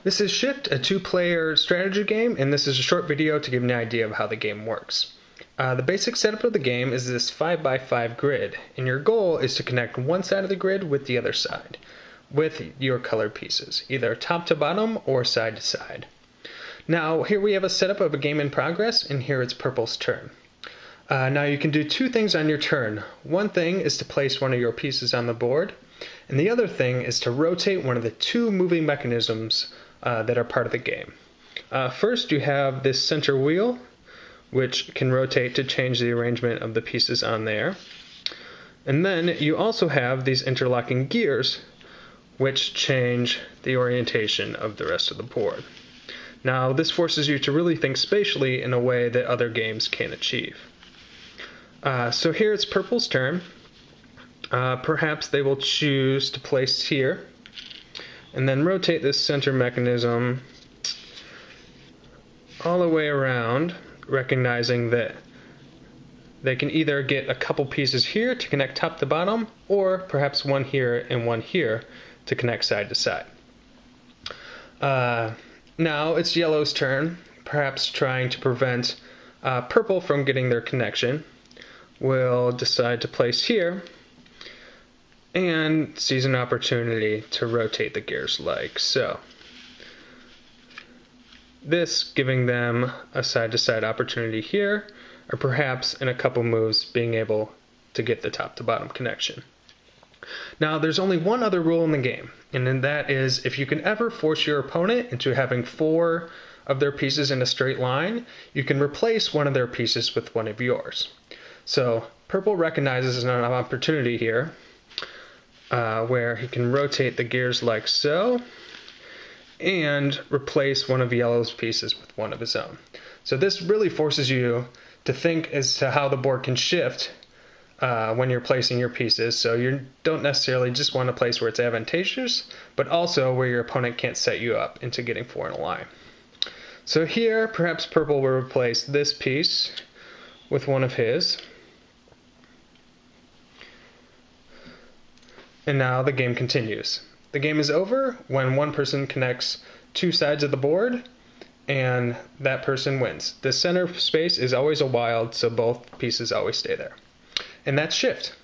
This is Shift, a two-player strategy game, and this is a short video to give you an idea of how the game works. The basic setup of the game is this 5x5 grid, and your goal is to connect one side of the grid with the other side, with your colored pieces, either top to bottom or side to side. Now, here we have a setup of a game in progress, and here it's Purple's turn. Now you can do two things on your turn. One thing is to place one of your pieces on the board, and the other thing is to rotate one of the two moving mechanisms that are part of the game. First, you have this center wheel, which can rotate to change the arrangement of the pieces on there. And then you also have these interlocking gears, which change the orientation of the rest of the board. Now, this forces you to really think spatially in a way that other games can't achieve. So here it's Purple's turn. Perhaps they will choose to place here, and then rotate this center mechanism all the way around, recognizing that they can either get a couple pieces here to connect top to bottom, or perhaps one here and one here to connect side to side. Now it's Yellow's turn, perhaps trying to prevent Purple from getting their connection. We'll decide to place here, and sees an opportunity to rotate the gears like so. This giving them a side-to-side opportunity here, or perhaps in a couple moves being able to get the top-to-bottom connection. Now there's only one other rule in the game, and then that is if you can ever force your opponent into having four of their pieces in a straight line, you can replace one of their pieces with one of yours. So Purple recognizes an opportunity here, where he can rotate the gears like so, and replace one of Yellow's pieces with one of his own. So this really forces you to think as to how the board can shift when you're placing your pieces. So you don't necessarily just want to place where it's advantageous, but also where your opponent can't set you up into getting four in a line. So here, perhaps Purple will replace this piece with one of his. And now the game continues. The game is over when one person connects two sides of the board, and that person wins. The center space is always a wild, so both pieces always stay there. And that's Shift.